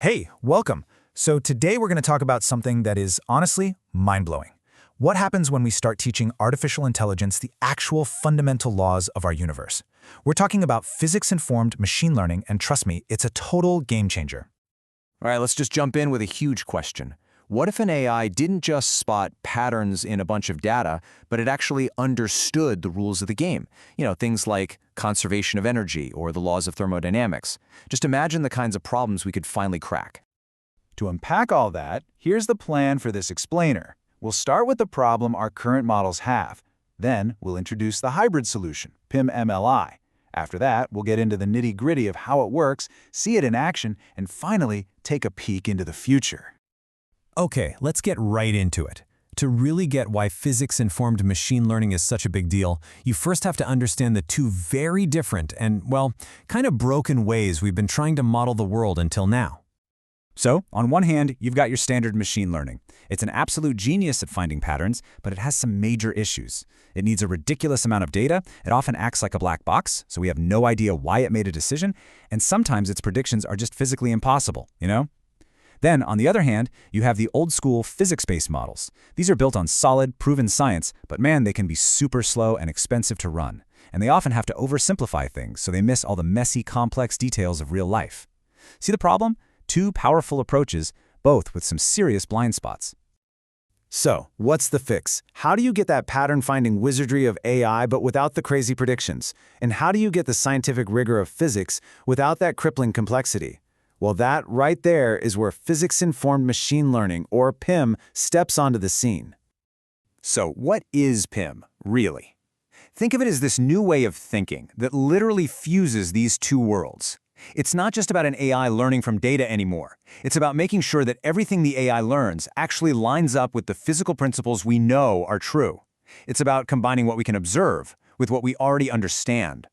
Hey, welcome. So today we're going to talk about something that is honestly mind-blowing. What happens when we start teaching artificial intelligence the actual fundamental laws of our universe? We're talking about physics-informed machine learning, and trust me, it's a total game changer. All right, let's just jump in with a huge question. What if an AI didn't just spot patterns in a bunch of data, but it actually understood the rules of the game? Things like conservation of energy or the laws of thermodynamics. Just imagine the kinds of problems we could finally crack. To unpack all that, here's the plan for this explainer. We'll start with the problem our current models have. Then we'll introduce the hybrid solution, PIM-MLI. After that, we'll get into the nitty-gritty of how it works, see it in action, and finally, take a peek into the future. Okay, let's get right into it. To really get why physics-informed machine learning is such a big deal, you first have to understand the two very different and, well, kind of broken ways we've been trying to model the world until now. So, on one hand, you've got your standard machine learning. It's an absolute genius at finding patterns, but it has some major issues. It needs a ridiculous amount of data, it often acts like a black box, so we have no idea why it made a decision, and sometimes its predictions are just physically impossible, Then, on the other hand, you have the old-school physics-based models. These are built on solid, proven science, but man, they can be super slow and expensive to run. And they often have to oversimplify things, so they miss all the messy, complex details of real life. See the problem? Two powerful approaches, both with some serious blind spots. So, what's the fix? How do you get that pattern-finding wizardry of AI but without the crazy predictions? And how do you get the scientific rigor of physics without that crippling complexity? Well, that right there is where physics-informed machine learning, or PIM, steps onto the scene. So what is PIM, really? Think of it as this new way of thinking that literally fuses these two worlds. It's not just about an AI learning from data anymore. It's about making sure that everything the AI learns actually lines up with the physical principles we know are true. It's about combining what we can observe with what we already understand.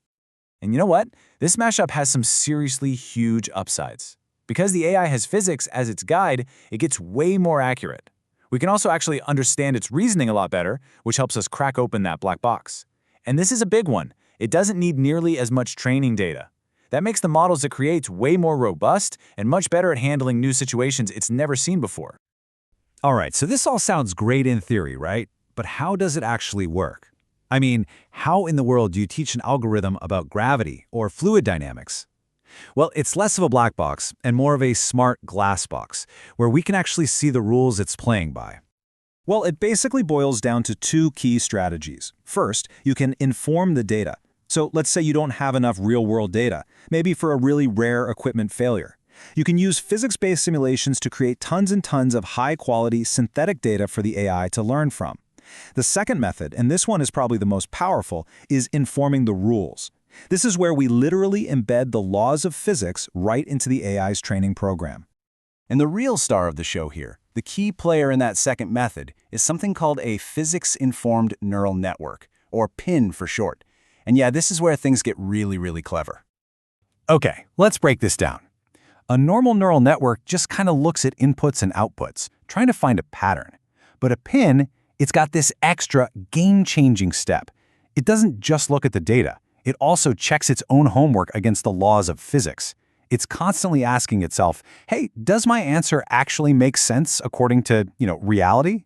And you know what? This mashup has some seriously huge upsides. Because the AI has physics as its guide, it gets way more accurate. We can also actually understand its reasoning a lot better, which helps us crack open that black box. And this is a big one. It doesn't need nearly as much training data. That makes the models it creates way more robust and much better at handling new situations it's never seen before. All right, so this all sounds great in theory, right? But how does it actually work? I mean, how in the world do you teach an algorithm about gravity or fluid dynamics? Well, it's less of a black box and more of a smart glass box, where we can actually see the rules it's playing by. Well, it basically boils down to two key strategies. First, you can inform the data. So let's say you don't have enough real-world data, maybe for a really rare equipment failure. You can use physics-based simulations to create tons and tons of high-quality synthetic data for the AI to learn from. The second method, and this one is probably the most powerful, is informing the rules. This is where we literally embed the laws of physics right into the AI's training program. And the real star of the show here, the key player in that second method, is something called a physics-informed neural network, or PIN for short. And yeah, this is where things get really, really clever. Okay, let's break this down. A normal neural network just kind of looks at inputs and outputs, trying to find a pattern. But a PIN, it's got this extra game-changing step. It doesn't just look at the data. It also checks its own homework against the laws of physics. It's constantly asking itself, hey, does my answer actually make sense according to, reality?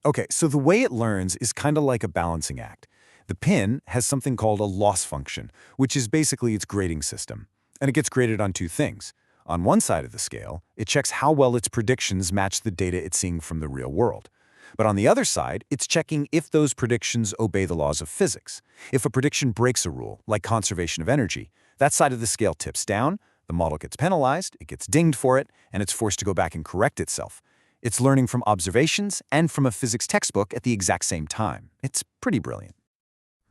Okay, so the way it learns is kind of like a balancing act. The PIN has something called a loss function, which is basically its grading system. And it gets graded on two things. On one side of the scale, it checks how well its predictions match the data it's seeing from the real world. But on the other side, it's checking if those predictions obey the laws of physics. If a prediction breaks a rule, like conservation of energy, that side of the scale tips down, the model gets penalized, it gets dinged for it, and it's forced to go back and correct itself. It's learning from observations and from a physics textbook at the exact same time. It's pretty brilliant.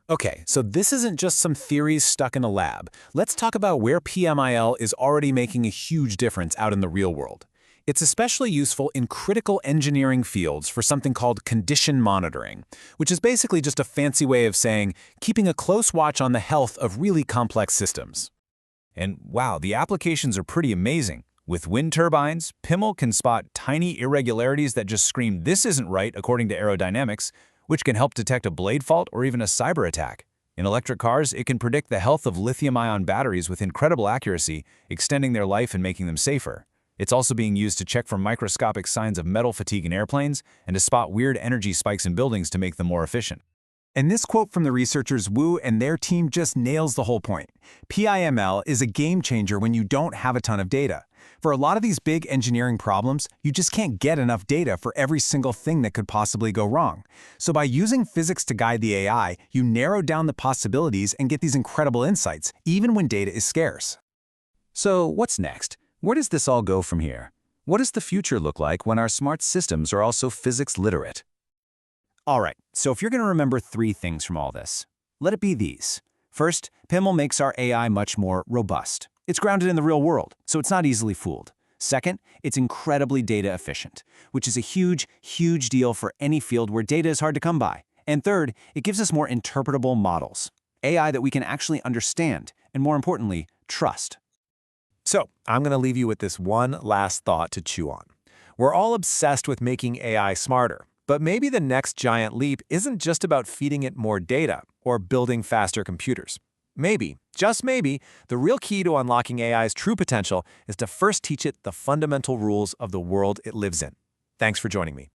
Okay, so this isn't just some theories stuck in a lab. Let's talk about where PMIL is already making a huge difference out in the real world. It's especially useful in critical engineering fields for something called condition monitoring, which is basically just a fancy way of saying keeping a close watch on the health of really complex systems. And wow, the applications are pretty amazing. With wind turbines, PIML can spot tiny irregularities that just scream this isn't right according to aerodynamics, which can help detect a blade fault or even a cyber attack. In electric cars, it can predict the health of lithium-ion batteries with incredible accuracy, extending their life and making them safer. It's also being used to check for microscopic signs of metal fatigue in airplanes and to spot weird energy spikes in buildings to make them more efficient. And this quote from the researchers Wu and their team just nails the whole point. PIML is a game changer when you don't have a ton of data. For a lot of these big engineering problems, you just can't get enough data for every single thing that could possibly go wrong. So by using physics to guide the AI, you narrow down the possibilities and get these incredible insights, even when data is scarce. So what's next? Where does this all go from here? What does the future look like when our smart systems are also physics literate? All right, so if you're going to remember 3 things from all this, let it be these. First, PIML makes our AI much more robust. It's grounded in the real world, so it's not easily fooled. Second, it's incredibly data efficient, which is a huge, huge deal for any field where data is hard to come by. And third, it gives us more interpretable models, AI that we can actually understand, and more importantly, trust. So, I'm going to leave you with this one last thought to chew on. We're all obsessed with making AI smarter. But maybe the next giant leap isn't just about feeding it more data or building faster computers. Maybe, just maybe, the real key to unlocking AI's true potential is to first teach it the fundamental rules of the world it lives in. Thanks for joining me.